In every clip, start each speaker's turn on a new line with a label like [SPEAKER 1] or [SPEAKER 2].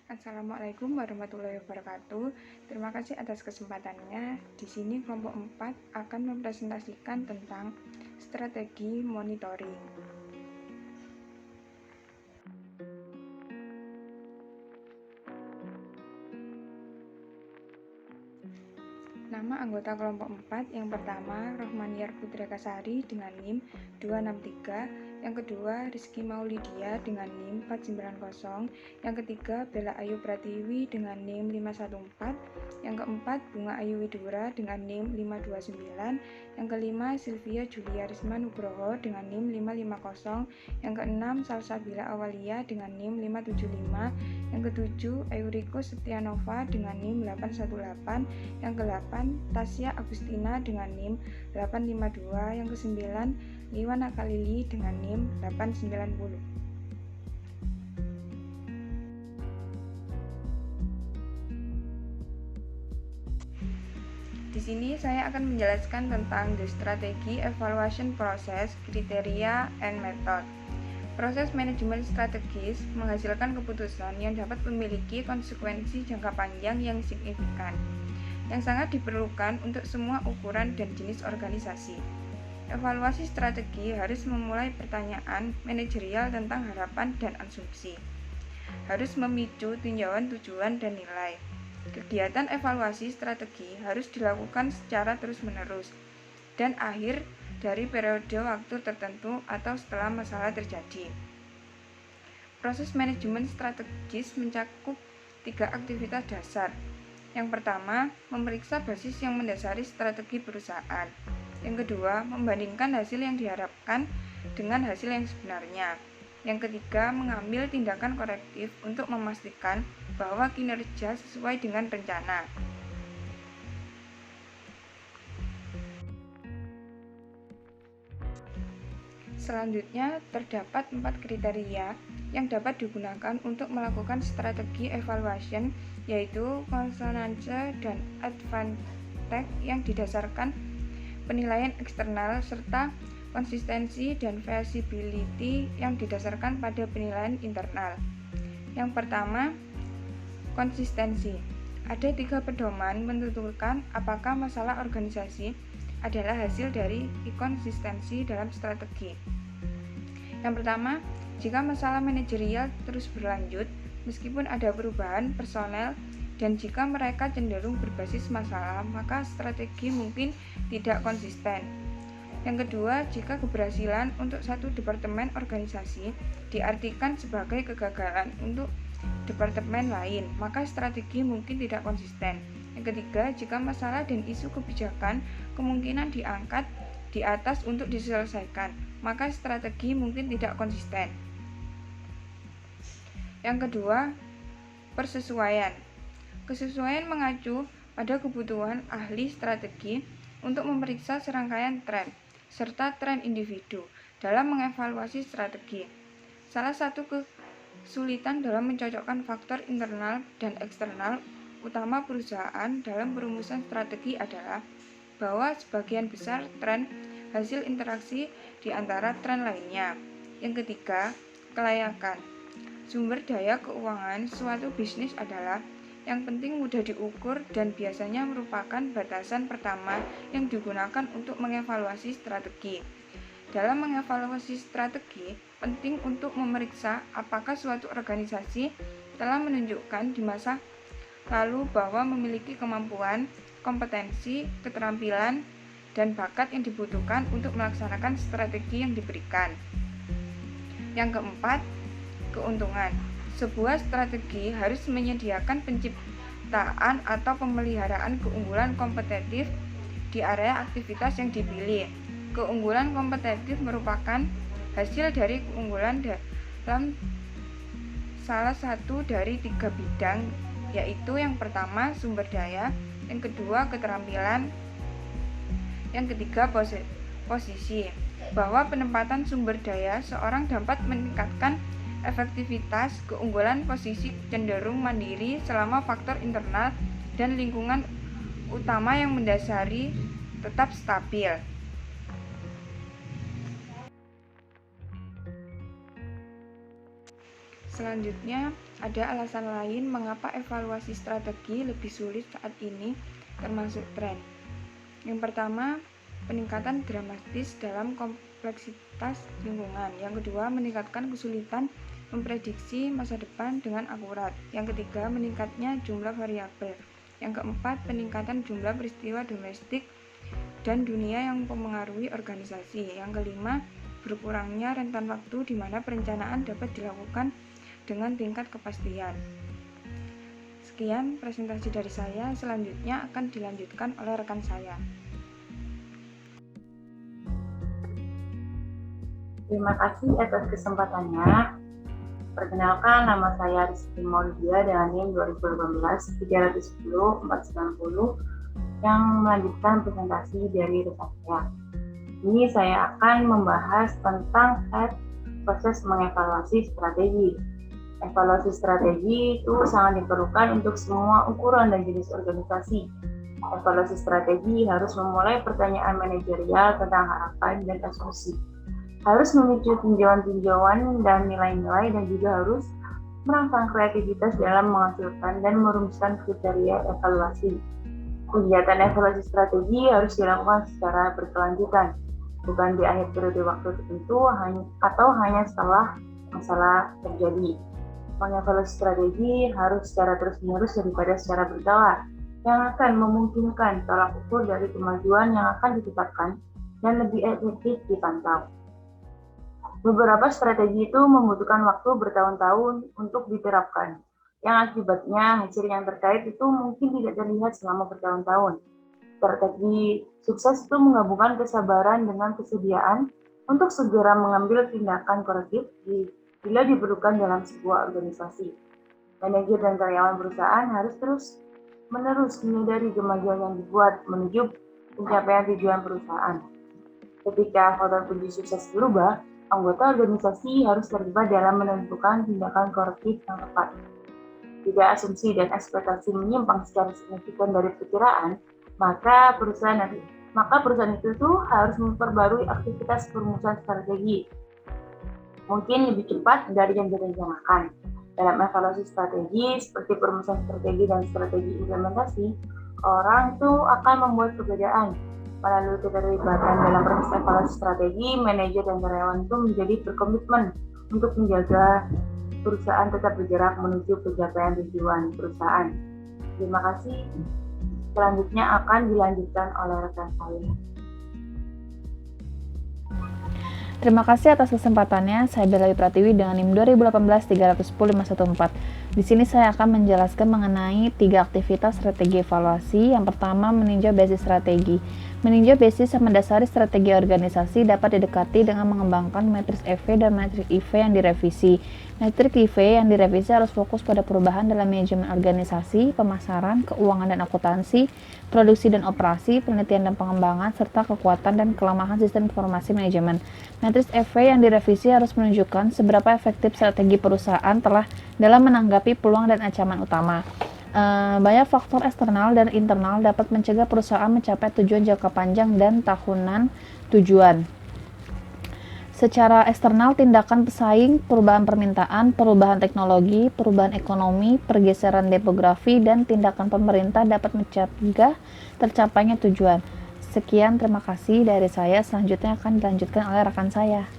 [SPEAKER 1] Assalamualaikum warahmatullahi wabarakatuh. Terima kasih atas kesempatannya. Di sini kelompok 4 akan mempresentasikan tentang strategi monitoring. Nama anggota kelompok 4 yang pertama Rohmaniyar Putra Kasari dengan NIM 263, yang kedua Rizky Maulidia dengan NIM 490, yang ketiga Bella Ayu Pratiwi dengan NIM 514, yang keempat Bunga Ayu Widura dengan NIM 529, yang kelima Sylvia Julia Risma Nugroho dengan NIM 550, yang keenam Salsabila Awalia dengan NIM 575, yang ketujuh Euriko Setianova dengan NIM 818, yang ke-8 Tasya Agustina dengan NIM 852, yang ke-9 Liwana Kalili dengan NIM 890. Di sini saya akan menjelaskan tentang the strategi evaluation process, kriteria, and method. Proses manajemen strategis menghasilkan keputusan yang dapat memiliki konsekuensi jangka panjang yang signifikan, yang sangat diperlukan untuk semua ukuran dan jenis organisasi. Evaluasi strategi harus memulai pertanyaan manajerial tentang harapan dan asumsi. Harus memicu tinjauan tujuan dan nilai. Kegiatan evaluasi strategi harus dilakukan secara terus-menerus dan akhir dari periode waktu tertentu atau setelah masalah terjadi. Proses manajemen strategis mencakup 3 aktivitas dasar. Yang pertama, memeriksa basis yang mendasari strategi perusahaan. Yang kedua, membandingkan hasil yang diharapkan dengan hasil yang sebenarnya. Yang ketiga, mengambil tindakan korektif untuk memastikan bahwa kinerja sesuai dengan rencana. Selanjutnya, terdapat 4 kriteria yang dapat digunakan untuk melakukan strategi evaluation, yaitu konsonansi dan advantage yang didasarkan penilaian eksternal, serta konsistensi dan feasibility yang didasarkan pada penilaian internal. Yang pertama, konsistensi. Ada 3 pedoman menentukan apakah masalah organisasi adalah hasil dari inkonsistensi dalam strategi. Yang pertama, jika masalah manajerial terus berlanjut meskipun ada perubahan personel dan jika mereka cenderung berbasis masalah, maka strategi mungkin tidak konsisten. Yang kedua, jika keberhasilan untuk satu departemen organisasi diartikan sebagai kegagalan untuk departemen lain, maka strategi mungkin tidak konsisten. Yang ketiga, jika masalah dan isu kebijakan kemungkinan diangkat di atas untuk diselesaikan, maka strategi mungkin tidak konsisten. Yang kedua, persesuaian. Kesesuaian mengacu pada kebutuhan ahli strategi untuk memeriksa serangkaian tren serta tren individu dalam mengevaluasi strategi. Salah satu kesulitan dalam mencocokkan faktor internal dan eksternal utama perusahaan dalam perumusan strategi adalah bahwa sebagian besar tren hasil interaksi di antara tren lainnya. Yang ketiga, kelayakan. Sumber daya keuangan suatu bisnis adalah yang penting mudah diukur dan biasanya merupakan batasan pertama yang digunakan untuk mengevaluasi strategi. Dalam mengevaluasi strategi, penting untuk memeriksa apakah suatu organisasi telah menunjukkan di masa lalu bahwa memiliki kemampuan, kompetensi, keterampilan, dan bakat yang dibutuhkan untuk melaksanakan strategi yang diberikan. Yang keempat, keuntungan. Sebuah strategi harus menyediakan penciptaan atau pemeliharaan keunggulan kompetitif di area aktivitas yang dipilih. Keunggulan kompetitif merupakan hasil dari keunggulan dalam salah satu dari 3 bidang, yaitu yang pertama sumber daya, yang kedua keterampilan, yang ketiga posisi. Bahwa penempatan sumber daya seorang dapat meningkatkan efektivitas, keunggulan posisi cenderung mandiri selama faktor internal dan lingkungan utama yang mendasari tetap stabil. Selanjutnya, ada alasan lain mengapa evaluasi strategi lebih sulit saat ini, termasuk tren. Yang pertama, peningkatan dramatis dalam kompleksitas lingkungan. Yang kedua, meningkatkan kesulitan memprediksi masa depan dengan akurat. Yang ketiga, meningkatnya jumlah variabel. Yang keempat, peningkatan jumlah peristiwa domestik dan dunia yang mempengaruhi organisasi. Yang kelima, berkurangnya rentan waktu di mana perencanaan dapat dilakukan dengan tingkat kepastian. Sekian presentasi dari saya, selanjutnya akan dilanjutkan oleh rekan saya.
[SPEAKER 2] Terima kasih atas kesempatannya. Perkenalkan, nama saya Rizky Maulidia dengan NIM 2018-310-490 yang melanjutkan presentasi dari rekan saya. Ini saya akan membahas tentang proses mengevaluasi strategi. Evaluasi strategi itu sangat diperlukan untuk semua ukuran dan jenis organisasi. Evaluasi strategi harus memulai pertanyaan manajerial tentang harapan dan asumsi. Harus memicu tinjauan-tinjauan dan nilai-nilai, dan juga harus merangsang kreativitas dalam menghasilkan dan merumuskan kriteria evaluasi. Kegiatan evaluasi strategi harus dilakukan secara berkelanjutan, bukan di akhir periode waktu tertentu atau hanya setelah masalah terjadi. Mengevaluasi strategi harus secara terus-menerus daripada secara berkala, yang akan memungkinkan tolak ukur dari kemajuan yang akan ditetapkan dan lebih efektif dipantau. Beberapa strategi itu membutuhkan waktu bertahun-tahun untuk diterapkan, yang akibatnya hasil yang terkait itu mungkin tidak terlihat selama bertahun-tahun. Strategi sukses itu menggabungkan kesabaran dengan kesediaan untuk segera mengambil tindakan korektif bila diperlukan dalam sebuah organisasi. Manajer dan karyawan perusahaan harus terus-menerus menyadari kemajuan yang dibuat menuju pencapaian tujuan perusahaan. Ketika faktor kunci sukses berubah, anggota organisasi harus terlibat dalam menentukan tindakan korektif yang tepat. Jika asumsi dan ekspektasi menyimpang secara signifikan dari perkiraan, maka perusahaan itu harus memperbarui aktivitas perumusan strategi. Mungkin lebih cepat dari yang direncanakan. Dalam evaluasi strategi, seperti perumusan strategi dan strategi implementasi, orang itu akan membuat perbedaan. Melalui keterlibatan dalam proses evaluasi strategi, manajer dan karyawan itu menjadi berkomitmen untuk menjaga perusahaan tetap bergerak menuju pencapaian tujuan perusahaan. Terima kasih. Selanjutnya akan dilanjutkan oleh rekan saya.
[SPEAKER 3] Terima kasih atas kesempatannya. Saya Bella Pratiwi dengan NIM 2018-310-514. Di sini saya akan menjelaskan mengenai 3 aktivitas strategi evaluasi. Yang pertama, meninjau basis strategi. Meninjau basis yang mendasari strategi organisasi dapat didekati dengan mengembangkan matriks EV dan matriks IV yang direvisi. Matriks IV yang direvisi harus fokus pada perubahan dalam manajemen organisasi, pemasaran, keuangan dan akuntansi, produksi dan operasi, penelitian dan pengembangan, serta kekuatan dan kelemahan sistem informasi manajemen. Matriks EV yang direvisi harus menunjukkan seberapa efektif strategi perusahaan telah dalam menanggapi peluang dan ancaman utama. Banyak faktor eksternal dan internal dapat mencegah perusahaan mencapai tujuan jangka panjang dan tahunan tujuan. Secara eksternal, tindakan pesaing, perubahan permintaan, perubahan teknologi, perubahan ekonomi, pergeseran demografi, dan tindakan pemerintah dapat mencegah tercapainya tujuan. Sekian, terima kasih dari saya. Selanjutnya akan dilanjutkan oleh rekan saya.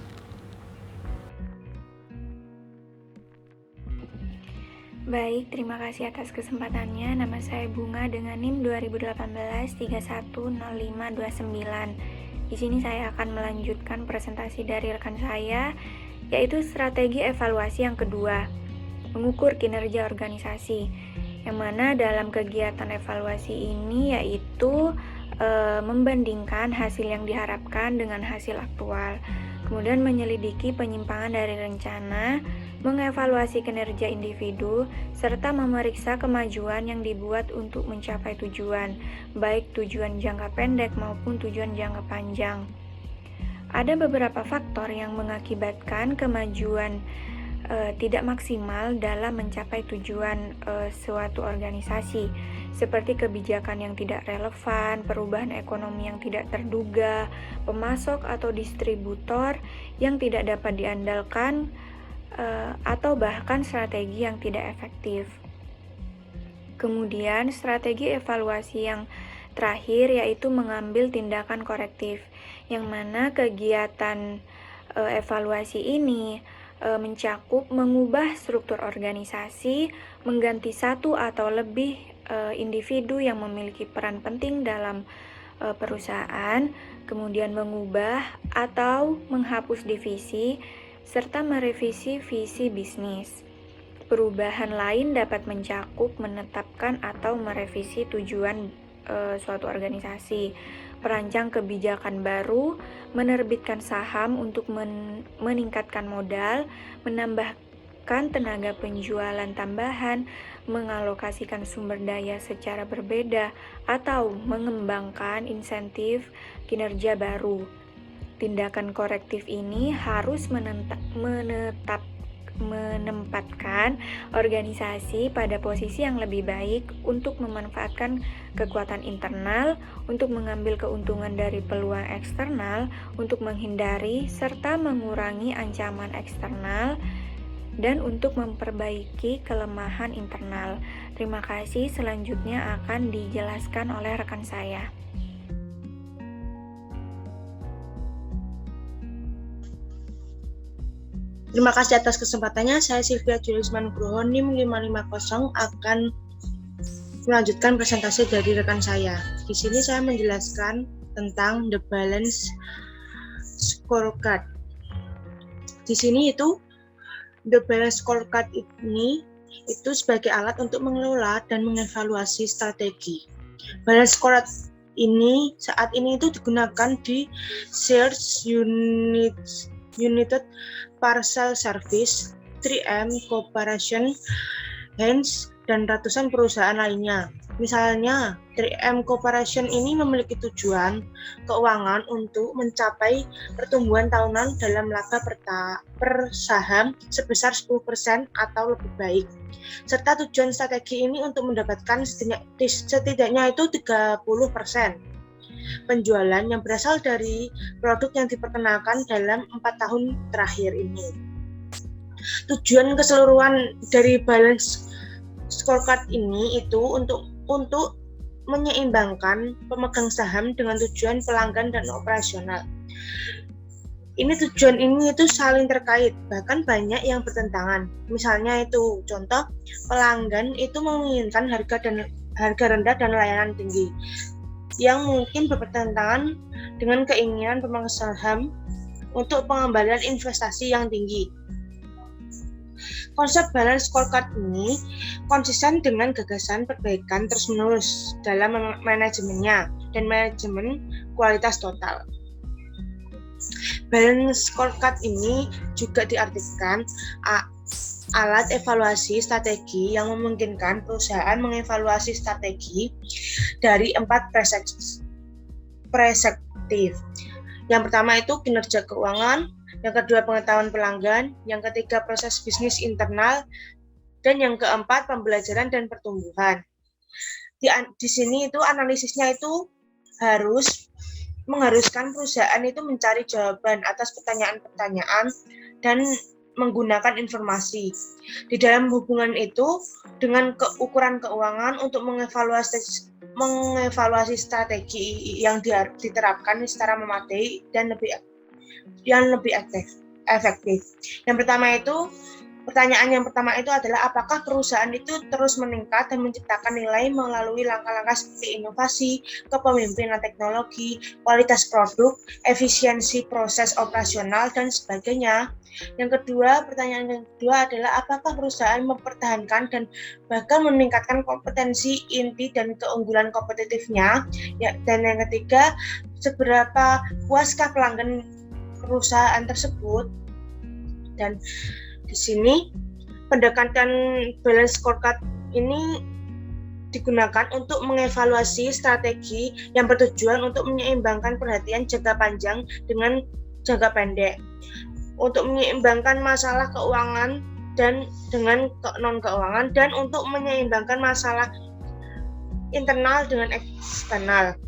[SPEAKER 4] Baik, terima kasih atas kesempatannya. Nama saya Bunga dengan NIM 2018-310529. Di sini saya akan melanjutkan presentasi dari rekan saya, yaitu strategi evaluasi yang kedua, mengukur kinerja organisasi. Yang mana dalam kegiatan evaluasi ini yaitu membandingkan hasil yang diharapkan dengan hasil aktual, kemudian menyelidiki penyimpangan dari rencana, mengevaluasi kinerja individu, serta memeriksa kemajuan yang dibuat untuk mencapai tujuan, baik tujuan jangka pendek maupun tujuan jangka panjang. Ada beberapa faktor yang mengakibatkan kemajuan tidak maksimal dalam mencapai tujuan suatu organisasi, seperti kebijakan yang tidak relevan, perubahan ekonomi yang tidak terduga, pemasok atau distributor yang tidak dapat diandalkan, atau bahkan strategi yang tidak efektif. Kemudian, strategi evaluasi yang terakhir yaitu mengambil tindakan korektif, yang mana kegiatan evaluasi ini mencakup mengubah struktur organisasi, mengganti satu atau lebih individu yang memiliki peran penting dalam perusahaan, kemudian mengubah atau menghapus divisi, serta merevisi visi bisnis. Perubahan lain dapat mencakup menetapkan atau merevisi tujuan suatu organisasi, merancang kebijakan baru, menerbitkan saham untuk meningkatkan modal, menambahkan tenaga penjualan tambahan, mengalokasikan sumber daya secara berbeda, atau mengembangkan insentif kinerja baru. Tindakan korektif ini harus menempatkan organisasi pada posisi yang lebih baik untuk memanfaatkan kekuatan internal, untuk mengambil keuntungan dari peluang eksternal, untuk menghindari serta mengurangi ancaman eksternal, dan untuk memperbaiki kelemahan internal. Terima kasih, selanjutnya akan dijelaskan oleh rekan saya.
[SPEAKER 5] Terima kasih atas kesempatannya. Saya Sylvia Julisman Nugroho, NIM 550 akan melanjutkan presentasi dari rekan saya. Di sini saya menjelaskan tentang the balance scorecard. Di sini itu the balance scorecard ini itu sebagai alat untuk mengelola dan mengevaluasi strategi. Balance scorecard ini saat ini itu digunakan di Search United Parcel Service, 3M Corporation, Heinz, dan ratusan perusahaan lainnya. Misalnya, 3M Corporation ini memiliki tujuan keuangan untuk mencapai pertumbuhan tahunan dalam laba per saham sebesar 10% atau lebih baik. Serta tujuan strategi ini untuk mendapatkan setidaknya itu 30% penjualan yang berasal dari produk yang diperkenalkan dalam 4 tahun terakhir ini. Tujuan keseluruhan dari balance scorecard ini itu untuk menyeimbangkan pemegang saham dengan tujuan pelanggan dan operasional. Tujuan ini itu saling terkait, bahkan banyak yang bertentangan. Misalnya itu contoh, pelanggan itu menginginkan harga rendah dan layanan tinggi, yang mungkin bertentangan dengan keinginan pemegang saham untuk pengembalian investasi yang tinggi. Konsep balance scorecard ini konsisten dengan gagasan perbaikan terus-menerus dalam manajemennya dan manajemen kualitas total. Balance scorecard ini juga diartikan alat evaluasi strategi yang memungkinkan perusahaan mengevaluasi strategi dari 4 perspektif. Yang pertama itu kinerja keuangan, yang kedua pengetahuan pelanggan, yang ketiga proses bisnis internal, dan yang keempat pembelajaran dan pertumbuhan. Di sini itu analisisnya itu mengharuskan perusahaan itu mencari jawaban atas pertanyaan-pertanyaan dan menggunakan informasi. Di dalam hubungan itu dengan ukuran keuangan untuk mengevaluasi strategi yang diterapkan secara memadai dan lebih efektif. Pertanyaan yang pertama itu adalah apakah perusahaan itu terus meningkat dan menciptakan nilai melalui langkah-langkah seperti inovasi, kepemimpinan teknologi, kualitas produk, efisiensi proses operasional, dan sebagainya. Pertanyaan yang kedua adalah apakah perusahaan mempertahankan dan bahkan meningkatkan kompetensi inti dan keunggulan kompetitifnya. Dan yang ketiga, seberapa puaskah pelanggan perusahaan tersebut. Dan di sini pendekatan balance scorecard ini digunakan untuk mengevaluasi strategi yang bertujuan untuk menyeimbangkan perhatian jangka panjang dengan jangka pendek, untuk menyeimbangkan masalah keuangan dan dengan non keuangan, dan untuk menyeimbangkan masalah internal dengan eksternal.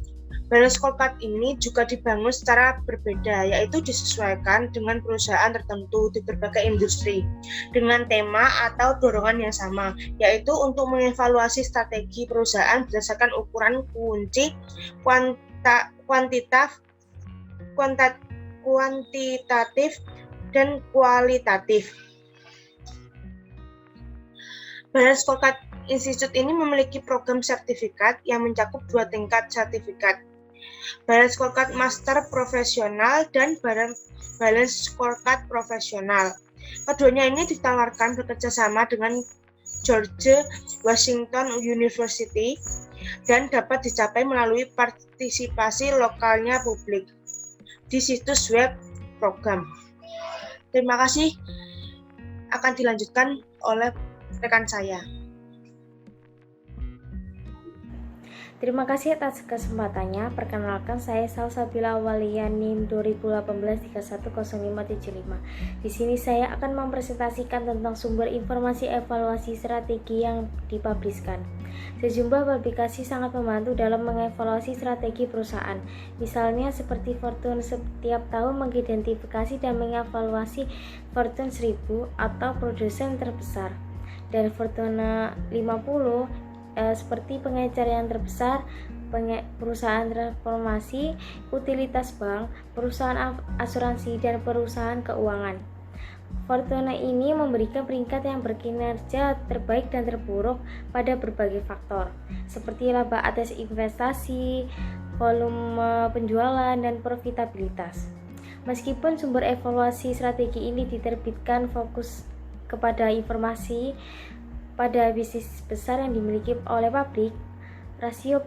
[SPEAKER 5] Balance scorecard ini juga dibangun secara berbeda, yaitu disesuaikan dengan perusahaan tertentu di berbagai industri dengan tema atau dorongan yang sama, yaitu untuk mengevaluasi strategi perusahaan berdasarkan ukuran kunci kuantitatif dan kualitatif. Balance Scorecard Institute ini memiliki program sertifikat yang mencakup 2 tingkat sertifikat, Balance Scorecard Master Profesional dan Balance Scorecard Profesional. Keduanya ini ditawarkan bekerjasama dengan George Washington University dan dapat dicapai melalui partisipasi lokalnya publik di situs web program. Terima kasih, akan dilanjutkan oleh rekan saya.
[SPEAKER 6] Terima kasih atas kesempatannya. Perkenalkan, saya Salsabila Walia NIM 2018-310575. Di sini saya akan mempresentasikan tentang sumber informasi evaluasi strategi yang dipubliskan. Sejumlah publikasi sangat membantu dalam mengevaluasi strategi perusahaan. Misalnya seperti Fortune setiap tahun mengidentifikasi dan mengevaluasi Fortune 1000 atau produsen terbesar. Dan Fortune 50 seperti pengecer yang terbesar, perusahaan transformasi, utilitas bank, perusahaan asuransi, dan perusahaan keuangan. Fortune ini memberikan peringkat yang berkinerja terbaik dan terburuk pada berbagai faktor, seperti laba atas investasi, volume penjualan, dan profitabilitas. Meskipun sumber evaluasi strategi ini diterbitkan fokus kepada informasi pada bisnis besar yang dimiliki oleh publik, rasio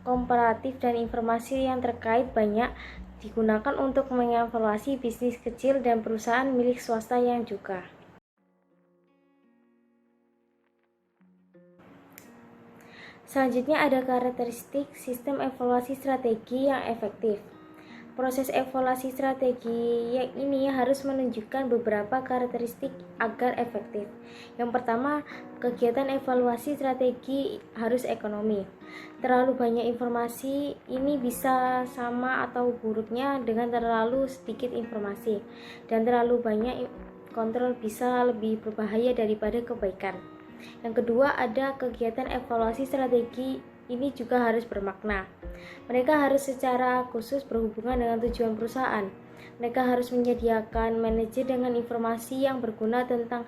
[SPEAKER 6] komparatif dan informasi yang terkait banyak digunakan untuk mengevaluasi bisnis kecil dan perusahaan milik swasta yang juga. Selanjutnya ada karakteristik sistem evaluasi strategi yang efektif. Proses evaluasi strategi yang ini harus menunjukkan beberapa karakteristik agar efektif. Yang pertama, kegiatan evaluasi strategi harus ekonomi. Terlalu banyak informasi ini bisa sama atau buruknya dengan terlalu sedikit informasi, dan terlalu banyak kontrol bisa lebih berbahaya daripada kebaikan. Yang kedua, ada kegiatan evaluasi strategi ini juga harus bermakna. Mereka harus secara khusus berhubungan dengan tujuan perusahaan. Mereka harus menyediakan manajer dengan informasi yang berguna tentang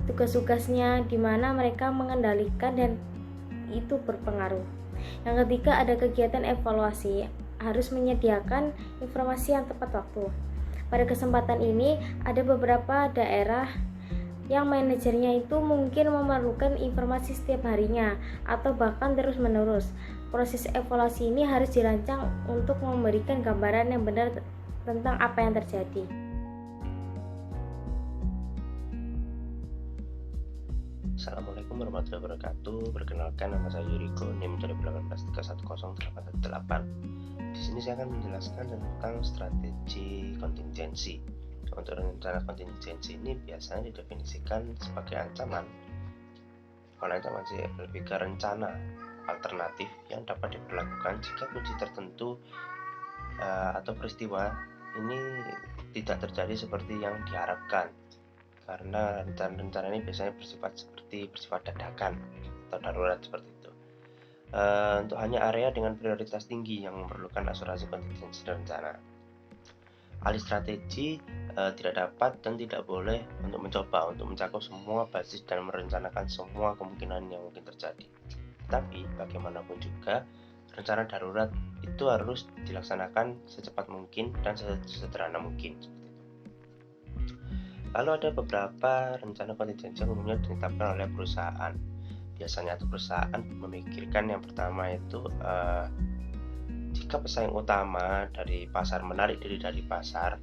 [SPEAKER 6] tugas-tugasnya, di mana mereka mengendalikan dan itu berpengaruh. Yang ketiga, ada kegiatan evaluasi harus menyediakan informasi yang tepat waktu. Pada kesempatan ini, ada beberapa daerah yang manajernya itu mungkin memerlukan informasi setiap harinya atau bahkan terus-menerus. Proses evaluasi ini harus dirancang untuk memberikan gambaran yang benar tentang apa yang terjadi.
[SPEAKER 7] Assalamualaikum warahmatullahi wabarakatuh. Perkenalkan, nama saya Yuriko, NIM 2018-3108. Di sini saya akan menjelaskan tentang strategi kontingensi. Untuk rencana kontingensi ini biasanya didefinisikan sebagai ancaman. Kalau ancaman sih lebih ke rencana alternatif yang dapat diberlakukan jika kondisi tertentu atau peristiwa ini tidak terjadi seperti yang diharapkan. Karena rencana-rencana ini biasanya bersifat dadakan atau darurat seperti itu. Untuk hanya area dengan prioritas tinggi yang memerlukan asuransi kontingensi dan rencana. Ahli strategi tidak dapat dan tidak boleh untuk mencoba untuk mencakup semua basis dan merencanakan semua kemungkinan yang mungkin terjadi. Tapi bagaimanapun juga, rencana darurat itu harus dilaksanakan secepat mungkin dan sesederhana mungkin. Lalu ada beberapa rencana kontingensi yang umumnya ditetapkan oleh perusahaan. Biasanya perusahaan memikirkan yang pertama itu jika pesaing utama dari pasar menarik diri dari pasar,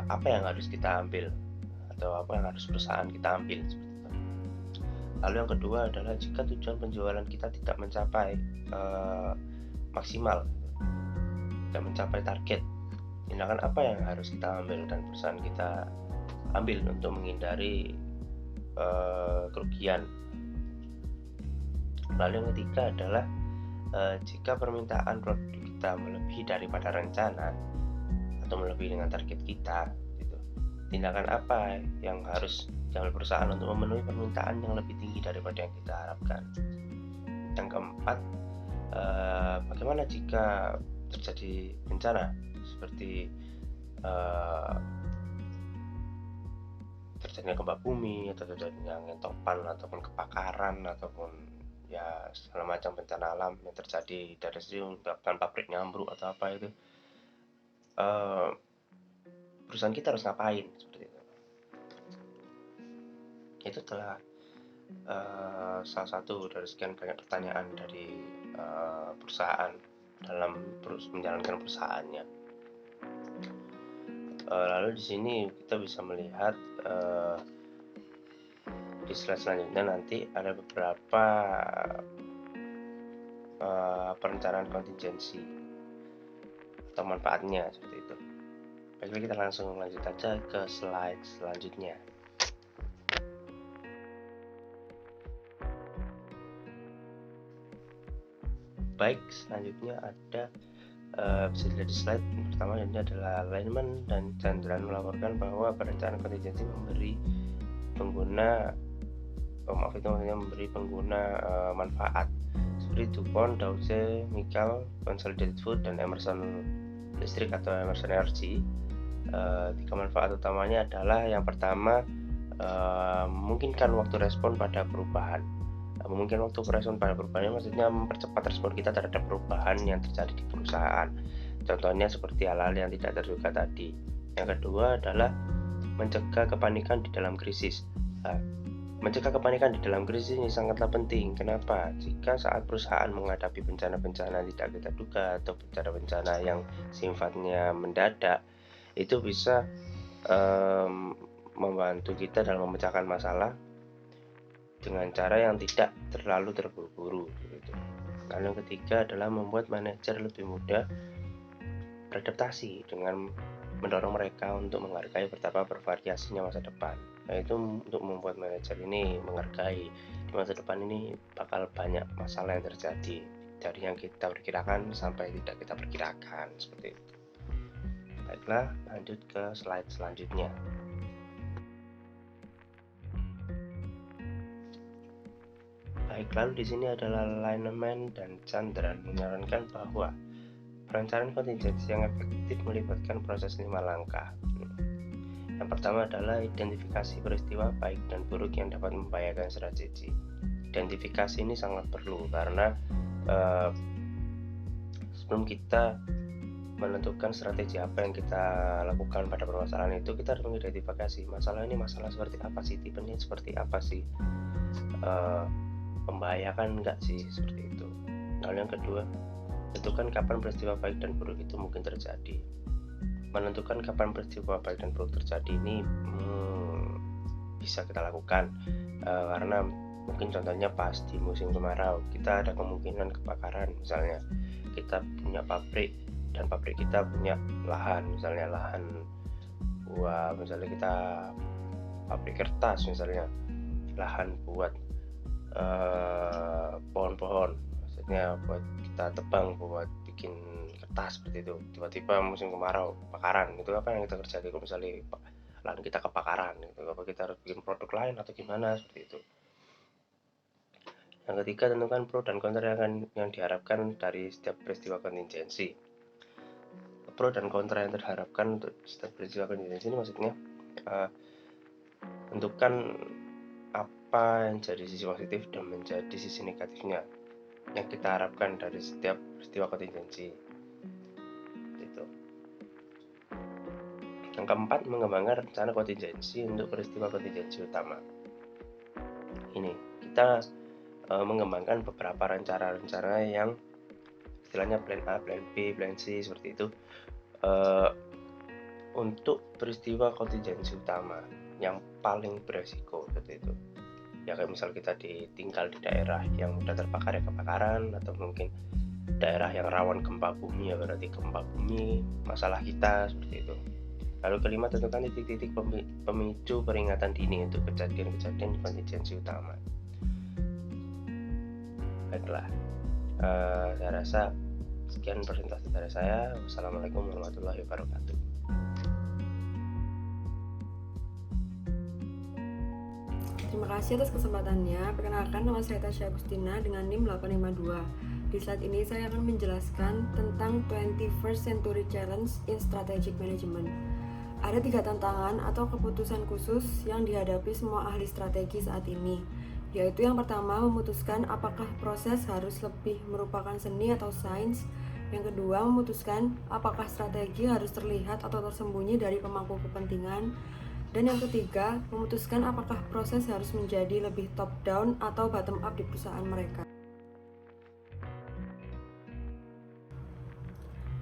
[SPEAKER 7] apa yang harus kita ambil atau apa yang harus perusahaan kita ambil seperti itu. Lalu yang kedua adalah jika tujuan penjualan kita tidak mencapai maksimal, tidak mencapai target, tindakan apa yang harus kita ambil dan perusahaan kita ambil untuk menghindari kerugian. Lalu yang ketiga adalah jika permintaan produk kita melebihi daripada rencana atau melebihi dengan target kita, gitu, tindakan apa yang harus diambil perusahaan untuk memenuhi permintaan yang lebih tinggi daripada yang kita harapkan. Yang keempat, bagaimana jika terjadi bencana seperti terjadinya gempa bumi atau terjadinya angin topan ataupun kebakaran ataupun ya segala macam bencana alam yang terjadi dari situ menyebabkan pabrik nyambruk atau apa itu, perusahaan kita harus ngapain seperti itu. Itu telah salah satu dari sekian banyak pertanyaan dari perusahaan dalam menjalankan perusahaannya. Lalu di sini kita bisa melihat di slide selanjutnya nanti ada beberapa perencanaan kontingensi atau manfaatnya seperti itu. Baiklah, kita langsung lanjut aja ke slide selanjutnya. Baik, selanjutnya ada bisa dilihat di slide pertama, ini adalah alignment dan Chandran melaporkan bahwa perencanaan kontingensi memberi pengguna memberi pengguna manfaat seperti DuPont, Dow Jones, Michael, Consolidated Food, dan Emerson Electric atau Emerson Energy. Tiga manfaat utamanya adalah yang pertama, memungkinkan waktu respon pada perubahan. Memungkinkan waktu respon pada perubahan maksudnya mempercepat respon kita terhadap perubahan yang terjadi di perusahaan. Contohnya seperti hal-hal yang tidak terduga tadi. Yang kedua adalah mencegah kepanikan di dalam krisis. Mencegah kepanikan di dalam krisis ini sangatlah penting. Kenapa? Jika saat perusahaan menghadapi bencana-bencana tidak kita duga atau bencana-bencana yang sifatnya mendadak, itu bisa membantu kita dalam memecahkan masalah dengan cara yang tidak terlalu terburu-buru gitu. Lalu yang ketiga adalah membuat manajer lebih mudah beradaptasi dengan mendorong mereka untuk menghargai betapa bervariasinya masa depan. Yaitu untuk membuat manajer ini menghargai di masa depan ini bakal banyak masalah yang terjadi dari yang kita perkirakan sampai tidak kita perkirakan seperti itu. Baiklah, lanjut ke slide selanjutnya. Baik, lalu di sini adalah Lineman dan Chandran menyarankan bahwa perencanaan kontingensi yang efektif melibatkan proses 5 langkah. Yang pertama adalah identifikasi peristiwa baik dan buruk yang dapat membahayakan strategi. Identifikasi ini sangat perlu karena sebelum kita menentukan strategi apa yang kita lakukan pada permasalahan itu, kita harus mengidentifikasi masalah ini masalah seperti apa sih, tipenya seperti apa sih, membahayakan enggak sih, seperti itu. Lalu yang kedua, tentukan kapan peristiwa baik dan buruk itu mungkin terjadi. Menentukan kapan peristiwa baik dan buruk terjadi ini bisa kita lakukan karena mungkin contohnya pas di musim kemarau kita ada kemungkinan kebakaran, misalnya kita punya pabrik dan pabrik kita punya lahan, misalnya lahan buat misalnya kita pabrik kertas, misalnya lahan buat pohon-pohon, maksudnya buat kita tebang buat bikin kertas seperti itu. Tiba-tiba musim kemarau kebakaran, itu apa yang kita kerjakan kalau misalnya lahan kita kebakaran gitu, apa kita harus bikin produk lain atau gimana seperti itu. Yang ketiga, tentukan pro dan kontra yang diharapkan dari setiap peristiwa kontingensi. Pro dan kontra yang terharapkan untuk setiap peristiwa kontingensi ini maksudnya tentukan apa yang jadi sisi positif dan menjadi sisi negatifnya yang kita harapkan dari setiap peristiwa kontingensi. Gitu. Yang keempat, mengembangkan rencana kontingensi untuk peristiwa kontingensi utama. Ini kita mengembangkan beberapa rencana-rencana yang istilahnya plan A, plan B, plan C seperti itu untuk peristiwa kontingensi utama yang paling beresiko seperti itu. Ya kayak misal kita tinggal di daerah yang mudah terbakar ya kebakaran, atau mungkin daerah yang rawan gempa bumi ya berarti gempa bumi masalah kita seperti itu. Lalu kelima, tentukan titik-titik pemicu peringatan dini untuk kejadian-kejadian kontingensi utama. Baiklah, Saya rasa sekian presentasi dari saya. Wassalamualaikum warahmatullahi wabarakatuh.
[SPEAKER 8] Terima kasih atas kesempatannya. Perkenalkan, nama saya Tasya Agustina dengan NIM 852. Di slide ini saya akan menjelaskan tentang 21st Century Challenge in Strategic Management. Ada 3 tantangan atau keputusan khusus yang dihadapi semua ahli strategi saat ini, yaitu yang pertama, memutuskan apakah proses harus lebih merupakan seni atau sains. Yang kedua, memutuskan apakah strategi harus terlihat atau tersembunyi dari pemangku kepentingan. Dan yang ketiga, memutuskan apakah proses harus menjadi lebih top down atau bottom up di perusahaan mereka.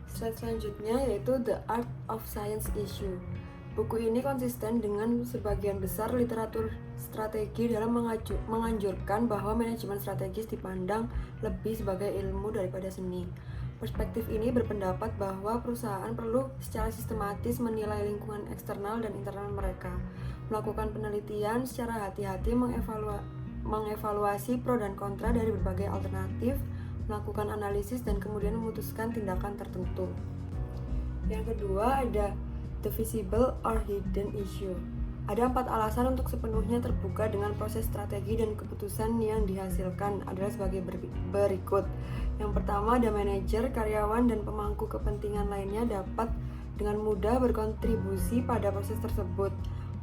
[SPEAKER 8] Slide selanjutnya yaitu The Art of Science Issue. Buku ini konsisten dengan sebagian besar literatur strategi dalam menganjurkan bahwa manajemen strategis dipandang lebih sebagai ilmu daripada seni. Perspektif ini berpendapat bahwa perusahaan perlu secara sistematis menilai lingkungan eksternal dan internal mereka, melakukan penelitian secara hati-hati, mengevaluasi pro dan kontra dari berbagai alternatif, melakukan analisis, dan kemudian memutuskan tindakan tertentu. Yang kedua ada The Visible or Hidden Issue. Ada 4 alasan untuk sepenuhnya terbuka dengan proses strategi dan keputusan yang dihasilkan adalah sebagai berikut. Yang pertama, ada manajer, karyawan, dan pemangku kepentingan lainnya dapat dengan mudah berkontribusi pada proses tersebut.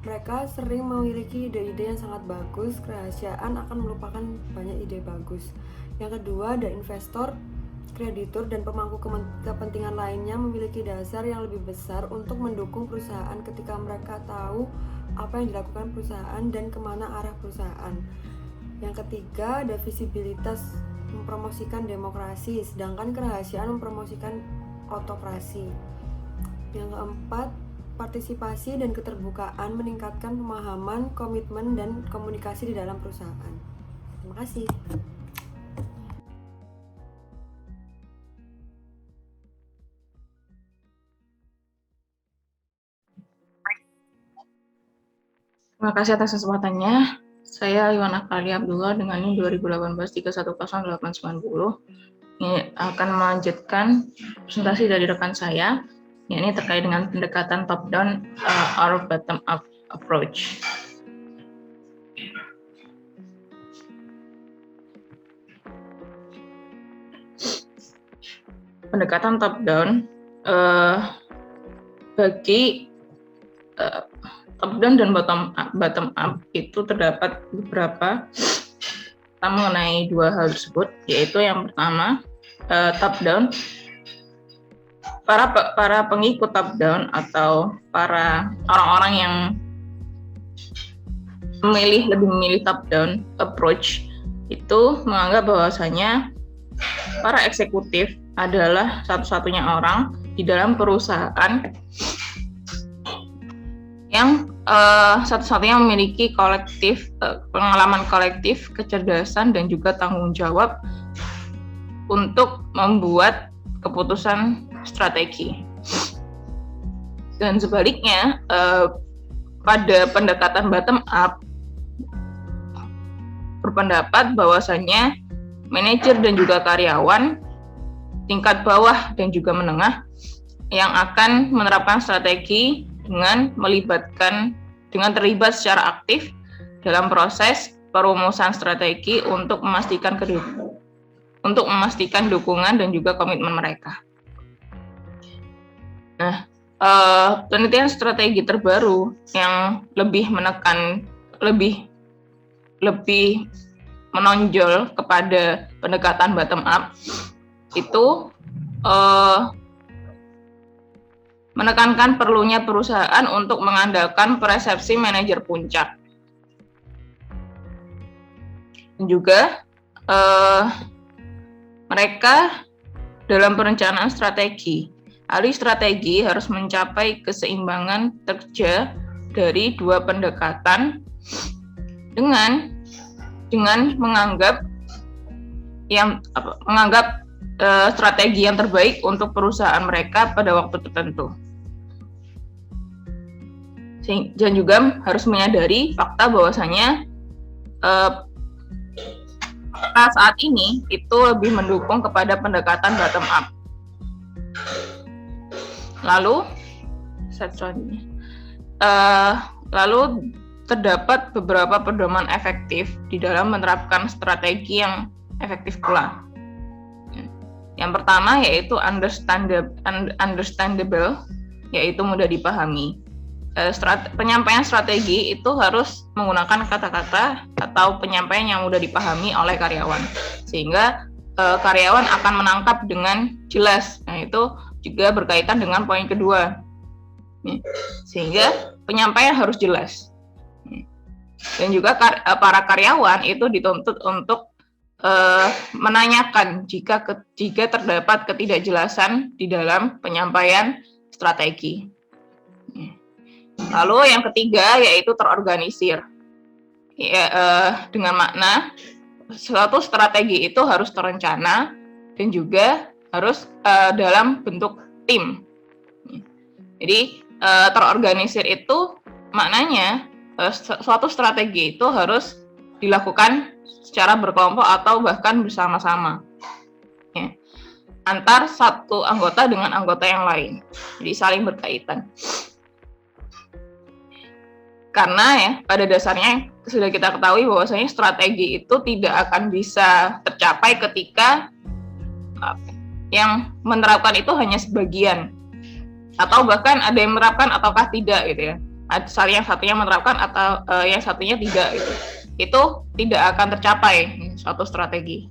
[SPEAKER 8] Mereka sering memiliki ide-ide yang sangat bagus, kerahasiaan akan melupakan banyak ide bagus. Yang kedua, ada investor, kreditur, dan pemangku kepentingan lainnya memiliki dasar yang lebih besar untuk mendukung perusahaan ketika mereka tahu apa yang dilakukan perusahaan dan kemana arah perusahaan. Yang ketiga, ada visibilitas, mempromosikan demokrasi, sedangkan kerahasiaan mempromosikan autokrasi. Yang keempat, partisipasi dan keterbukaan meningkatkan pemahaman, komitmen, dan komunikasi di dalam perusahaan. Terima kasih.
[SPEAKER 2] Terima kasih atas kesempatannya. Saya Iwana Kali Abdullah dengan NIM 2018-310890. Ini akan melanjutkan presentasi dari rekan saya, yakni terkait dengan pendekatan top down or bottom up approach. Pendekatan top down bagi top down dan bottom up itu terdapat beberapa mengenai 2 hal tersebut, yaitu yang pertama, top down, para pengikut top down atau para orang-orang yang lebih memilih top down approach itu menganggap bahwasanya para eksekutif adalah satu-satunya orang di dalam perusahaan yang satu-satunya memiliki pengalaman kolektif, kecerdasan, dan juga tanggung jawab untuk membuat keputusan strategi. Dan sebaliknya, pada pendekatan bottom up berpendapat bahwasanya manajer dan juga karyawan tingkat bawah dan juga menengah yang akan menerapkan strategi dengan terlibat secara aktif dalam proses perumusan strategi untuk memastikan dukungan dan juga komitmen mereka. Nah, penelitian strategi terbaru yang lebih menonjol kepada pendekatan bottom up itu menekankan perlunya perusahaan untuk mengandalkan persepsi manajer puncak. Dan juga mereka dalam perencanaan strategi, ahli strategi harus mencapai keseimbangan kerja dari 2 pendekatan dengan menganggap strategi yang terbaik untuk perusahaan mereka pada waktu tertentu. Dan juga harus menyadari fakta bahwasanya
[SPEAKER 9] saat ini itu lebih mendukung kepada pendekatan bottom up. Lalu, selanjutnya, lalu terdapat beberapa pedoman efektif di dalam menerapkan strategi yang efektif pula. Yang pertama yaitu understandable, yaitu mudah dipahami. Penyampaian strategi itu harus menggunakan kata-kata atau penyampaian yang mudah dipahami oleh karyawan, sehingga karyawan akan menangkap dengan jelas. Nah, itu juga berkaitan dengan poin kedua, sehingga penyampaian harus jelas. Dan juga para karyawan itu dituntut untuk menanyakan jika terdapat ketidakjelasan di dalam penyampaian strategi. Lalu yang ketiga yaitu terorganisir. Dengan makna suatu strategi itu harus terencana dan juga harus dalam bentuk tim. Jadi terorganisir itu maknanya suatu strategi itu harus dilakukan secara berkelompok atau bahkan bersama-sama, ya, antar satu anggota dengan anggota yang lain, jadi saling berkaitan. Karena ya pada dasarnya sudah kita ketahui bahwasanya strategi itu tidak akan bisa tercapai ketika yang menerapkan itu hanya sebagian, atau bahkan ada yang menerapkan ataukah tidak gitu ya. Yang satunya menerapkan atau yang satunya tidak gitu. Itu tidak akan tercapai suatu strategi.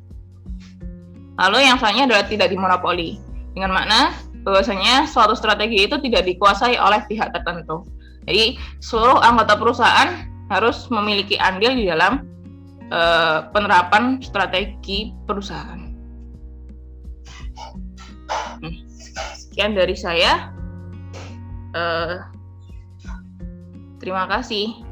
[SPEAKER 9] Lalu yang selanjutnya adalah tidak dimonopoli, dengan makna bahwasanya suatu strategi itu tidak dikuasai oleh pihak tertentu. Jadi seluruh anggota perusahaan harus memiliki andil di dalam penerapan strategi perusahaan. Sekian dari saya. Terima kasih.